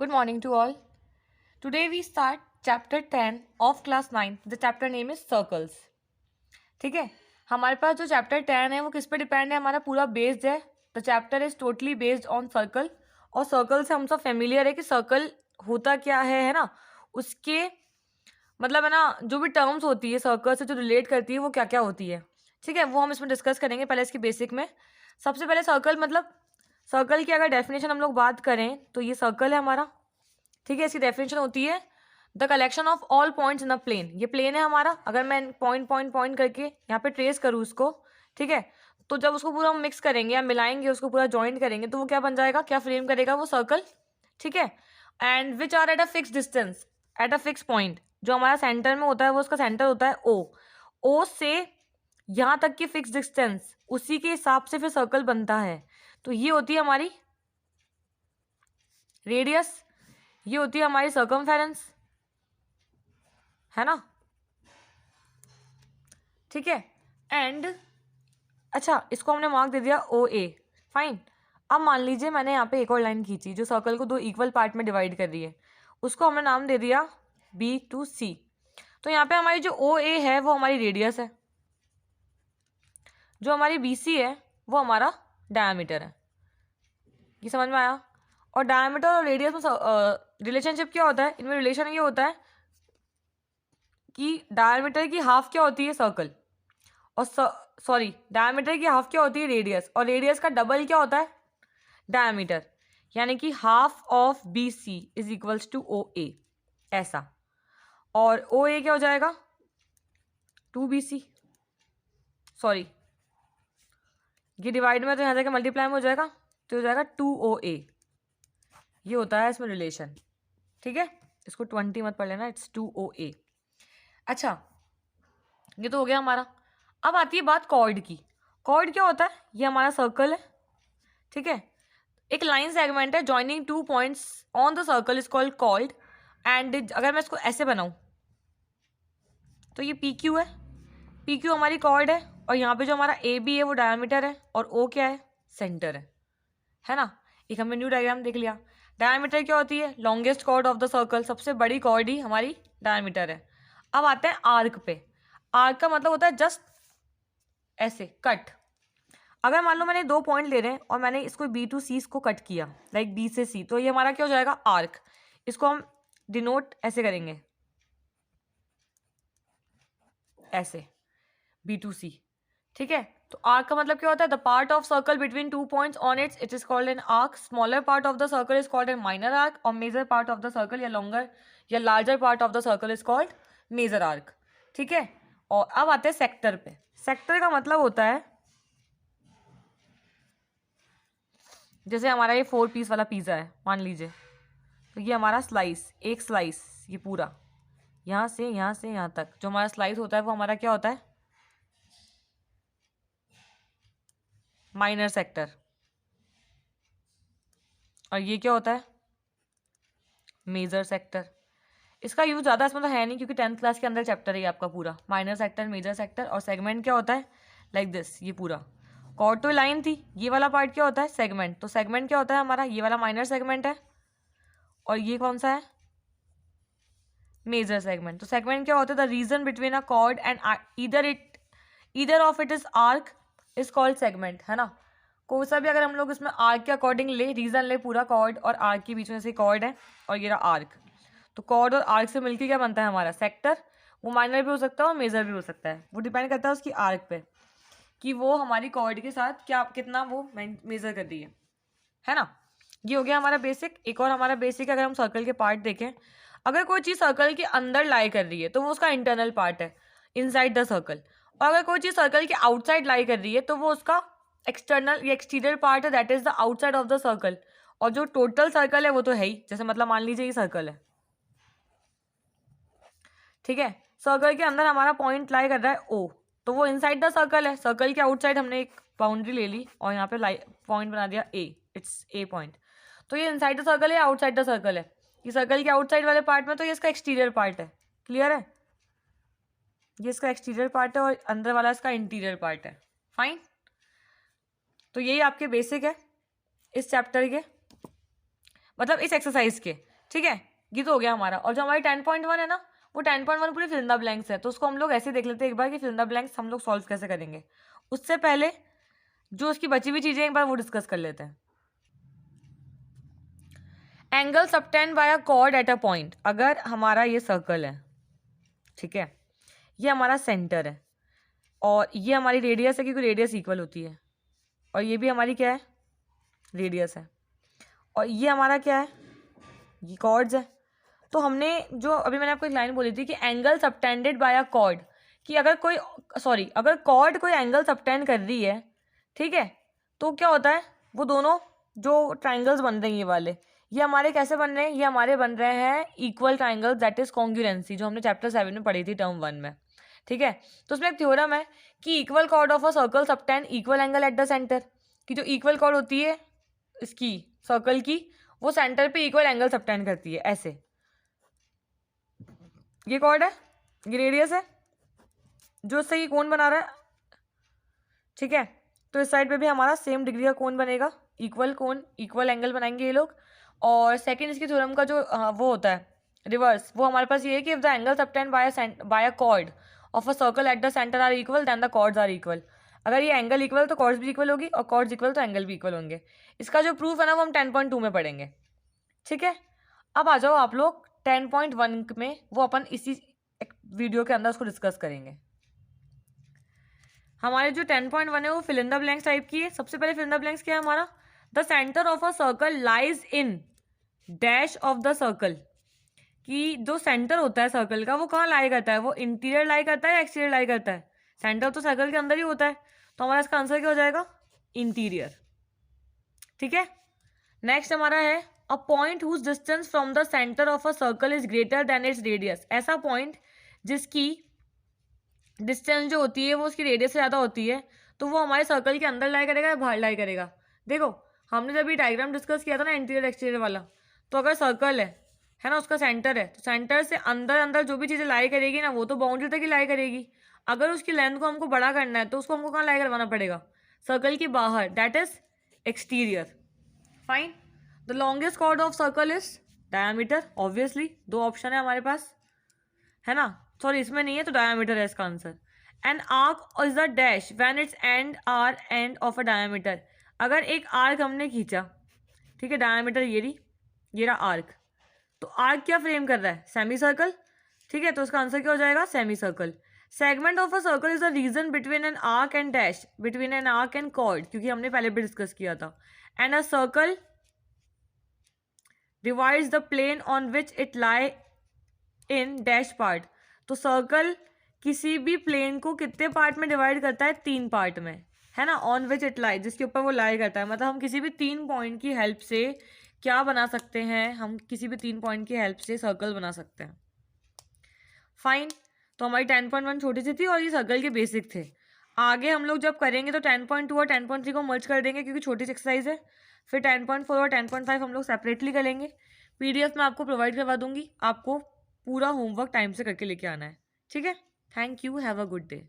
Good morning to all. Today we start chapter 10 of class 9. The chapter name is circles. ठीक है, हमारे पास जो chapter 10 है वो किस पे डिपेंड है, हमारा पूरा बेस्ड है. The chapter is totally based on circle. और सर्कल से हम सब फेमिलियर है कि सर्कल होता क्या है ना, उसके मतलब है ना, जो भी टर्म्स होती है सर्कल से जो रिलेट करती है वो क्या क्या होती है. ठीक है, वो हम इसमें डिस्कस करेंगे. पहले इसकी बेसिक में सबसे पहले सर्कल मतलब सर्कल की अगर डेफिनेशन हम लोग बात करें तो ये सर्कल है हमारा. ठीक है, इसकी डेफिनेशन होती है the collection of all points in a plane. ये प्लेन है हमारा. अगर मैं पॉइंट पॉइंट पॉइंट करके यहाँ पे ट्रेस करूँ उसको, ठीक है, तो जब उसको पूरा हम मिक्स करेंगे या मिलाएंगे, उसको पूरा ज्वाइंट करेंगे तो वो क्या बन जाएगा, क्या फ्रेम करेगा वो सर्कल. ठीक है, and which are at a fix distance at a fix point. जो हमारा सेंटर में होता है वो उसका सेंटर होता है ओ. ओ से यहाँ तक की फिक्स डिस्टेंस, उसी के हिसाब से फिर सर्कल बनता है. तो ये होती है हमारी रेडियस, ये होती है हमारी सर्कमफेरेंस, है ना. ठीक है, एंड अच्छा इसको हमने मार्क दे दिया ओ ए. फाइन. अब मान लीजिए मैंने यहाँ पे एक और लाइन खींची जो सर्कल को दो इक्वल पार्ट में डिवाइड कर रही है. उसको हमने नाम दे दिया बी टू सी. तो यहाँ पे हमारी जो ओ ए है वो हमारी रेडियस है, जो हमारी बी सी है वो हमारा डायमीटर है. ये समझ में आया. और डायमीटर और रेडियस में रिलेशनशिप क्या होता है, इनमें रिलेशन ये होता है कि डायमीटर की हाफ क्या होती है सर्कल, और सॉरी डायमीटर की हाफ क्या होती है रेडियस, और रेडियस का डबल क्या होता है डायमीटर. यानी कि half of B C is equals to O A ऐसा. और ओ ए क्या हो जाएगा, टू बी सी. सॉरी ये डिवाइड में तो यहाँ जाकर मल्टीप्लाई में हो जाएगा, तो हो जाएगा टू ओ ए. ये होता है इसमें रिलेशन. ठीक है, इसको 20 मत पढ़ लेना, इट्स टू ओ ए. अच्छा ये तो हो गया हमारा. अब आती है बात कॉर्ड की. कॉर्ड क्या होता है, ये हमारा सर्कल है. ठीक है, एक लाइन सेगमेंट है joining two points on the circle is called chord. And अगर मैं इसको ऐसे बनाऊं तो ये पी क्यू है. पी क्यू हमारी कॉर्ड है, और यहाँ पे जो हमारा ए बी है वो डायमीटर है, और ओ क्या है, सेंटर है ना. एक हमने न्यू डायग्राम देख लिया. डायमीटर क्या होती है, longest chord of the circle, सबसे बड़ी कॉर्ड ही हमारी डायमीटर है. अब आते हैं आर्क पे. आर्क का मतलब होता है जस्ट ऐसे कट. अगर मान लो मैंने दो पॉइंट ले रहे हैं और मैंने इसको बी टू सी इसको कट किया, लाइक बी से सी, तो ये हमारा क्या हो जाएगा, आर्क. इसको हम डिनोट ऐसे करेंगे, ऐसे बी टू सी. ठीक है, तो आर्क का मतलब क्या होता है, the part of circle between two points on its it is called an arc. Smaller part of the circle is called an minor arc, और major part of the circle या लॉन्गर या larger part of the circle is called major arc. ठीक है, और अब आते हैं sector पे. सेक्टर का मतलब होता है जैसे हमारा ये 4 पीस वाला पिज़्ज़ा है मान लीजिए, तो ये हमारा स्लाइस, एक स्लाइस ये पूरा यहाँ से यहाँ तक जो हमारा स्लाइस होता है वो हमारा क्या होता है, माइनर सेक्टर. और ये क्या होता है, मेजर सेक्टर. इसका यूज ज़्यादा इसमें तो है नहीं क्योंकि 10th क्लास के अंदर चैप्टर है ये आपका पूरा, माइनर सेक्टर मेजर सेक्टर. और सेगमेंट क्या होता है, लाइक दिस, ये पूरा कॉर्ड तो लाइन थी, ये वाला पार्ट क्या होता है, सेगमेंट. तो सेगमेंट क्या होता है हमारा, ये वाला माइनर सेगमेंट है, और ये कौन सा है, मेजर सेगमेंट. तो सेगमेंट क्या होता है, the region between a cord and either of it is arc is called segment, है ना. कोई सा भी अगर हम लोग इसमें आर्क के अकॉर्डिंग ले, रीजन ले, पूरा कॉर्ड और आर्क के बीच में से कॉर्ड है और ये रहा आर्क, तो कॉर्ड और आर्क से मिलकर क्या बनता है हमारा सेक्टर. वो माइनर भी हो सकता है और मेजर भी हो सकता है, वो डिपेंड करता है उसकी आर्क पे कि वो हमारी कॉर्ड के साथ क्या कितना वो मेजर कर रही है ना. ये हो गया हमारा बेसिक. एक और हमारा बेसिक अगर हम सर्कल के पार्ट देखें, अगर कोई चीज़ सर्कल के अंदर लाई कर रही है तो वो उसका इंटरनल पार्ट है, इनसाइड द सर्कल. और अगर कोई चीज़ सर्कल के आउटसाइड लाई कर रही है तो वो उसका एक्सटर्नल या एक्सटीरियर पार्ट है, that is the outside of the circle. और जो टोटल सर्कल है वो तो है ही, जैसे मतलब मान लीजिए ये सर्कल है. ठीक है, सर्कल के अंदर हमारा पॉइंट लाई कर रहा है ओ, तो वो इनसाइड द सर्कल है. सर्कल के आउटसाइड हमने एक बाउंड्री ले ली और यहाँ पे पॉइंट बना दिया ए, इट्स ए पॉइंट. तो ये इनसाइड द सर्कल है, आउटसाइड द सर्कल है. ये सर्कल के आउटसाइड वाले पार्ट में तो ये इसका एक्सटीरियर पार्ट है. क्लियर है, ये इसका एक्सटीरियर पार्ट है और अंदर वाला इसका इंटीरियर पार्ट है. फाइन. तो यही आपके बेसिक है इस चैप्टर के, मतलब इस एक्सरसाइज के. ठीक है, ये तो हो गया हमारा। और जो हमारी 10.1 है ना, वो 10.1 पूरी फिल इन द ब्लैंक्स है, तो उसको हम लोग ऐसे देख लेते हैं एक बार कि फिल इन द ब्लैंक्स हम लोग सॉल्व कैसे करेंगे। उससे पहले जो उसकी बची हुई चीज़ें एक बार वो डिस्कस कर लेते हैं। Angle subtended by a chord at a point. अगर हमारा ये सर्कल है, ठीक है, ये हमारा सेंटर है और ये हमारी रेडियस है, क्योंकि रेडियस इक्वल होती है, और ये भी हमारी क्या है, रेडियस है, और ये हमारा क्या है, ये कॉर्ड्स है। तो हमने जो अभी मैंने आपको एक लाइन बोली थी कि angle subtended bye a cord, कि अगर कोई अगर कॉर्ड कोई एंगल सबटेंड कर रही है, ठीक है, तो क्या होता है, वो दोनों जो ट्राइंगल्स बन रहे हैं ये वाले, ये हमारे कैसे बन रहे हैं, ये हमारे बन रहे हैं equal triangles, that is congruency, जो हमने चैप्टर 7 में पढ़ी थी टर्म 1 में। ठीक है, तो उसमें एक थ्योरम है कि equal cord of a circle subtend equal angle eight the centre, कि जो इक्वल कॉर्ड होती है इसकी सर्कल की, वो सेंटर पे इक्वल एंगल सबटेंड करती है। ऐसे ये कॉर्ड है, ये रेडियस है, जो इससे ये कोण बना रहा है, ठीक है, तो इस साइड पे भी हमारा सेम डिग्री का कोण बनेगा, इक्वल कोण, इक्वल एंगल बनाएंगे ये लोग। और सेकंड इसकी थ्योरम का जो वो होता है रिवर्स, वो हमारे पास ये है कि if the angle subtended by a chord of a circle at the centre are equal then the chords are equal. अगर ये एंगल इक्वल तो कॉर्ड्स भी इक्वल होगी, और कॉर्ड्स इक्वल तो एंगल भी इक्वल होंगे। इसका जो प्रूफ है ना वो हम 10.2 में पढ़ेंगे। ठीक है, अब आ जाओ आप लोग 10.1 में, वो अपन इसी वीडियो के अंदर उसको डिस्कस करेंगे। हमारे जो 10.1 है वो fill in the blanks type की है। सबसे पहले फिल इन द ब्लैंक्स क्या है हमारा, the centre of a circle lies in dash of the circle, कि जो सेंटर होता है सर्कल का वो कहाँ लाई करता है, वो इंटीरियर लाई करता है या एक्सटीरियर लाई करता है, सेंटर तो सर्कल के अंदर ही होता है, तो हमारा इसका आंसर क्या हो जाएगा, इंटीरियर। ठीक है, नेक्स्ट हमारा है a point whose distance from the centre of a circle is greater than its radius. ऐसा पॉइंट जिसकी डिस्टेंस जो होती है वो उसकी रेडियस से ज़्यादा होती है, तो वो हमारे सर्कल के अंदर लाई करेगा या बाहर लाई करेगा। देखो हमने जब ये डायग्राम डिस्कस किया था ना इंटीरियर एक्सटीरियर वाला, तो अगर सर्कल है ना, उसका सेंटर है, तो सेंटर से अंदर अंदर जो भी चीज़ें लाई करेगी ना, वो तो बाउंड्री तक ही लाई करेगी। अगर उसकी लेंथ को हमको बड़ा करना है तो उसको हमको कहाँ लाई करवाना पड़ेगा, सर्कल के बाहर, that is exterior. Fine, the longest chord of circle is diameter, obviously 2 option है हमारे पास, है ना, सॉरी इसमें नहीं है, तो डायमीटर है इसका answer. An arc is the dash when its end are end of a diameter. अगर एक आर्क हमने खींचा, ठीक है, डायमीटर ये रहा आर्क, तो आर्क क्या फ्रेम कर रहा है, सेमी सर्कल। ठीक है, तो उसका आंसर क्या हो जाएगा, semi circle. Segment of a circle is the region between an arc and dash, between an arc and chord, क्योंकि हमने पहले भी डिस्कस किया था। And a circle divides the plane on which it lie in dash part. तो circle किसी भी plane को कितने पार्ट में डिवाइड करता है, 3 पार्ट में, है ना, ऑन विच इट लाई, जिसके ऊपर वो लाई करता है। मतलब हम किसी भी 3 पॉइंट की हेल्प से क्या बना सकते हैं, हम किसी भी 3 पॉइंट की हेल्प से सर्कल बना सकते हैं। फाइन, तो हमारी 10.1 छोटी सी थी और ये सर्कल के बेसिक थे। आगे हम लोग जब करेंगे तो 10.2 और 10.3 को मर्ज कर देंगे, क्योंकि छोटी सी एक्सरसाइज है। फिर 10.4 और 10.5 हम लोग सेपरेटली करेंगे। PDF में आपको प्रोवाइड करवा दूंगी, आपको पूरा होमवर्क टाइम से करके लेके आना है। ठीक है, thank you, have a good day.